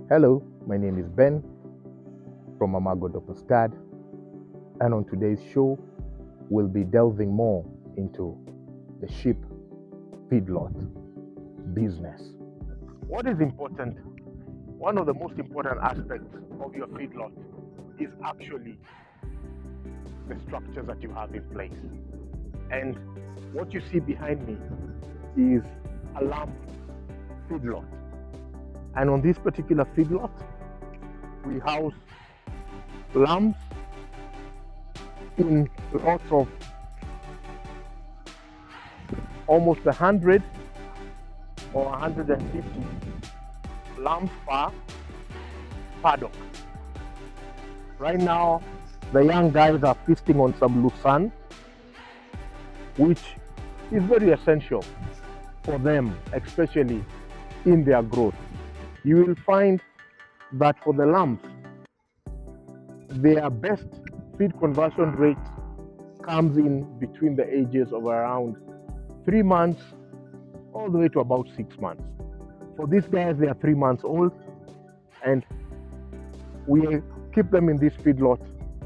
Hello, my name is Ben from Amago Doppelstad, and on today's show, we'll be delving more into the sheep feedlot business. What is important? One of the most important aspects of your feedlot is actually the structures that you have in place. And what you see behind me is a lamb feedlot. And on this particular feedlot, we house lambs in lots of almost 100 or 150 lambs per paddock. Right now, the young guys are feasting on some lucerne, which is very essential for them, especially in their growth. You will find that for the lambs, their best feed conversion rate comes in between the ages of around 3 months all the way to about 6 months. For these guys, they are 3 months old, and we keep them in this feedlot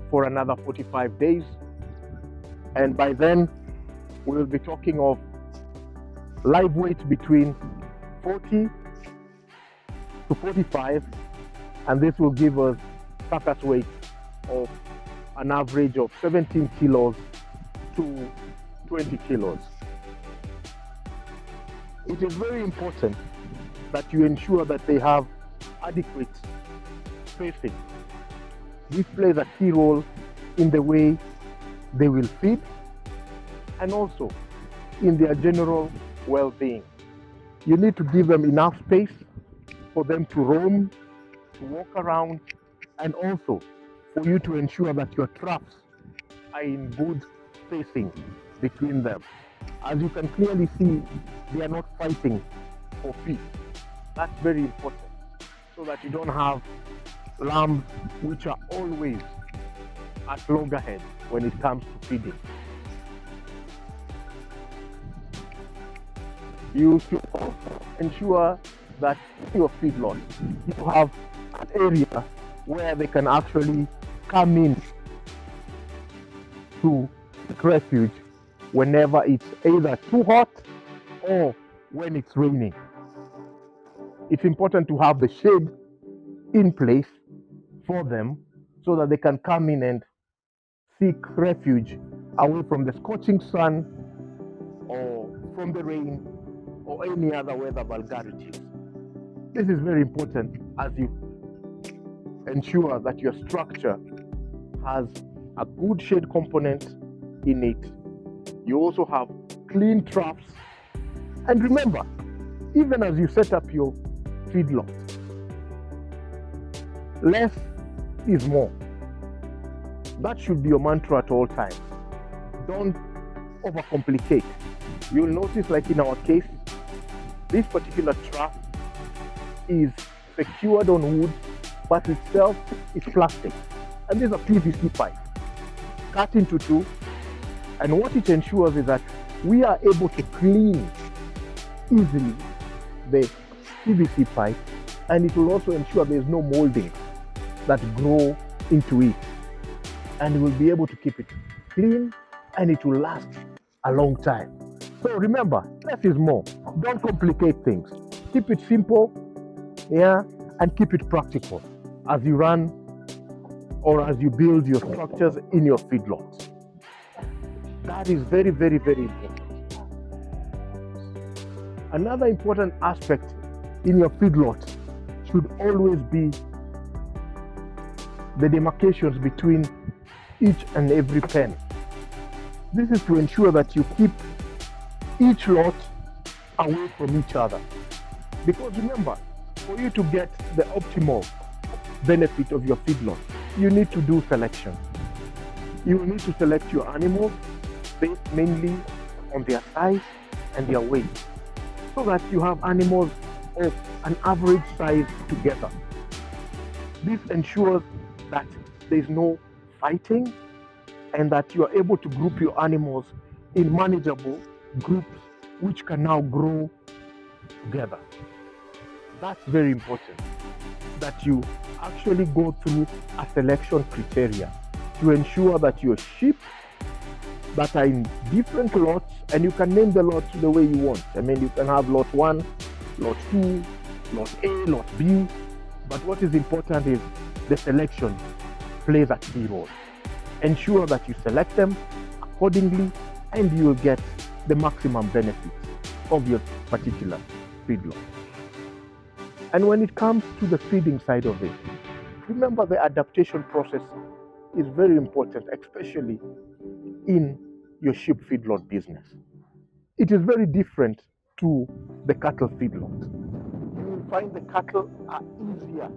for another 45 days. And by then, we will be talking of live weight between 40 to 45, and this will give us carcass weight of an average of 17 kilos to 20 kilos. It is very important that you ensure that they have adequate spacing. This plays a key role in the way they will feed and also in their general well-being. You need to give them enough space for them to roam, to walk around, and also for you to ensure that your traps are in good spacing between them. As you can clearly see, they are not fighting for feed. That's very important, so that you don't have lambs which are always at loggerheads when it comes to feeding. You should also ensure that in your feedlot you have an area where they can actually come in to take refuge whenever it's either too hot or when it's raining. It's important to have the shade in place for them so that they can come in and seek refuge away from the scorching sun or from the rain or any other weather vulgarities. This is very important as you ensure that your structure has a good shade component in it. You also have clean traps. And remember, even as you set up your feedlot, less is more. That should be your mantra at all times. Don't overcomplicate. You'll notice, like in our case, this particular trap is secured on wood, but itself is plastic. And this is a PVC pipe cut into two. And what it ensures is that we are able to clean easily the PVC pipe, and it will also ensure there's no molding that grow into it. And we'll be able to keep it clean, and it will last a long time. So remember, less is more. Don't complicate things. Keep it simple, and keep it practical as you run or as you build your structures in your feedlots. That is very, very, very important. Another important aspect in your feedlot should always be the demarcations between each and every pen. This is to ensure that you keep each lot away from each other. Because remember, for you to get the optimal benefit of your feedlot, you need to do selection. You will need to select your animals based mainly on their size and their weight, so that you have animals of an average size together. This ensures that there is no fighting and that you are able to group your animals in manageable groups which can now grow together. That's very important. that you actually go through a selection criteria to ensure that your sheep that are in different lots, and you can name the lots the way you want. I mean, you can have lot 1, lot 2, lot A, lot B, but what is important is the selection plays a key role. Ensure that you select them accordingly and you will get the maximum benefits of your particular feedlot. And when it comes to the feeding side of it, remember the adaptation process is very important, especially in your sheep feedlot business. It is very different to the cattle feedlot. You will find the cattle are easier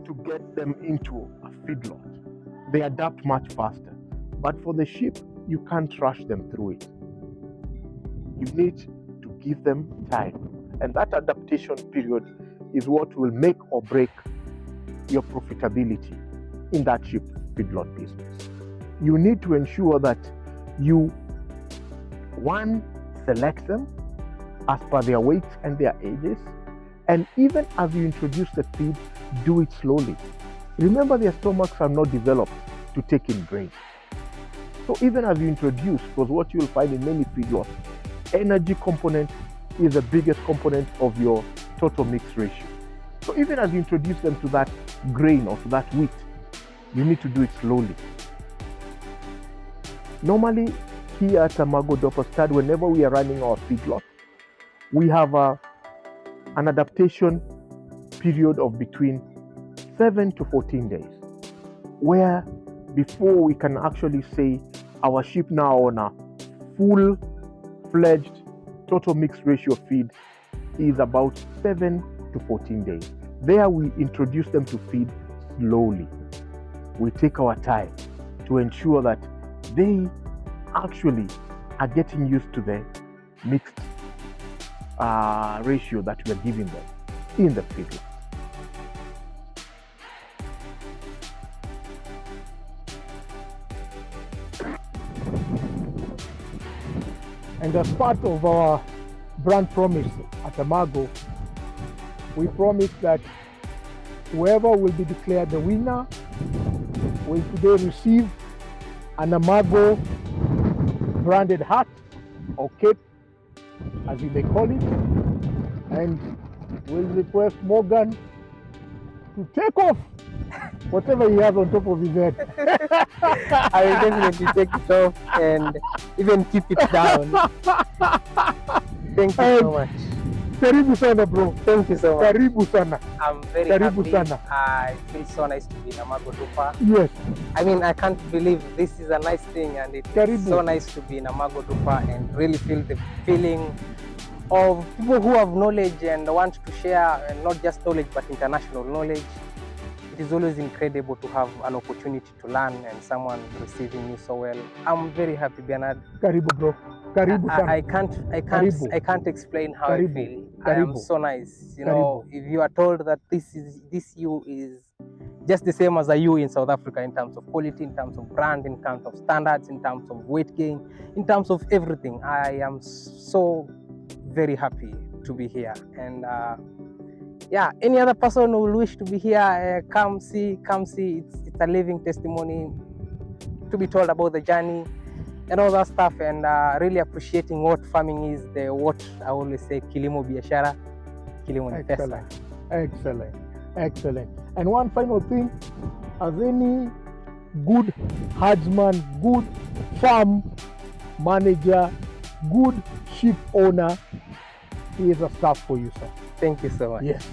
to get them into a feedlot. They adapt much faster. But for the sheep, you can't rush them through it. You need to give them time. And that adaptation period is what will make or break your profitability in that sheep feedlot business. You need to ensure that you, one, select them as per their weights and their ages, and even as you introduce the feed, do it slowly. Remember, their stomachs are not developed to take in grain. So even as you introduce, because what you will find in many feedlots, energy component is the biggest component of your total mix ratio. So even as you introduce them to that grain or to that wheat, you need to do it slowly. Normally, here at Amago Dopperstad, whenever we are running our feedlot, we have an adaptation period of between 7 to 14 days, where before we can actually say our sheep now on a full-fledged total mix ratio feed is about 7 to 14 days. There we introduce them to feed slowly. We take our time to ensure that they actually are getting used to the mixed ratio that we are giving them in the feedlot. And as part of our brand promise at Amago, we promise that whoever will be declared the winner will today receive an Amago branded hat or cape, as you may call it, and we'll request Morgan to take off whatever he has on top of his head. I will definitely take it off and even keep it down. Thank you so much. Karibu sana bro. Thank you so much. Karibu sana. I'm very Karibu happy. sana. It feels so nice to be in Amago Dupa. Yes. I mean, I can't believe this is a nice thing, and it's so nice to be in Amago Dupa and really feel the feeling of people who have knowledge and want to share, and not just knowledge but international knowledge. It is always incredible to have an opportunity to learn and someone receiving you so well. I'm very happy, Bernard. Karibu bro. Karibu sana. I can't explain how I feel. I am so nice. You know, if you are told that this you is just the same as a you in South Africa in terms of quality, in terms of brand, in terms of standards, in terms of weight gain, in terms of everything, I am so very happy to be here. And yeah, any other person who will wish to be here, come see. It's a living testimony to be told about the journey and all that stuff, and really appreciating what farming is, what I always say, kilimo biashara, kilimo ni pesa. Excellent. And one final thing, as any good herdsman, good farm manager, good sheep owner, he is a staff for you, sir. Thank you so much. Yes.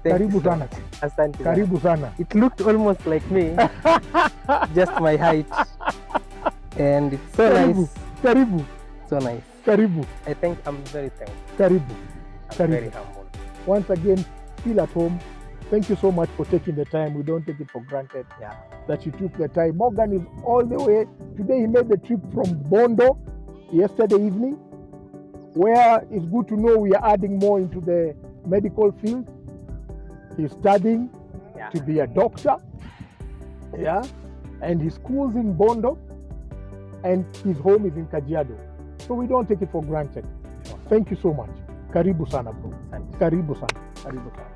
Karibu sana. Asante. Karibu sana. It looked almost like me, just my height. And it's so nice. Karibu. So nice. Karibu. I think I'm very thankful. Karibu. I'm very humble. Once again, feel at home. Thank you so much for taking the time. We don't take it for granted that you took the time. Morgan is all the way. Today he made the trip from Bondo yesterday evening, where it's good to know we are adding more into the medical field. He's studying to be a doctor. And his school's in Bondo and his home is in Kajiado. So we don't take it for granted. Thank you so much. Karibu sana bro. Thank you. Karibu sana. Karibu sana.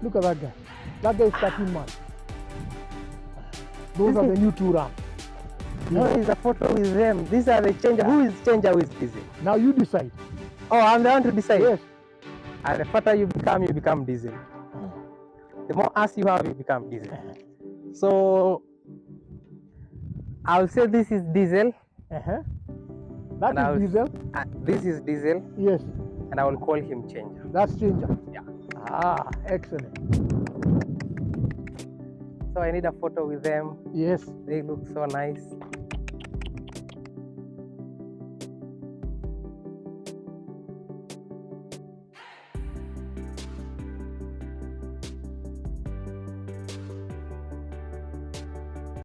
Look at that guy. That guy is 13 months. Those are the new 2 rams. No, it's a photo with them. These are the changer. Who is changer? Who is diesel? Now you decide. Oh, I'm the one to decide. Yes. And the fatter you become diesel. The more ass you have, you become diesel. So I'll say this is diesel. That is diesel. This is diesel. Yes. And I will call him changer. That's changer. Yeah. Ah, excellent. So I need a photo with them. Yes. They look so nice.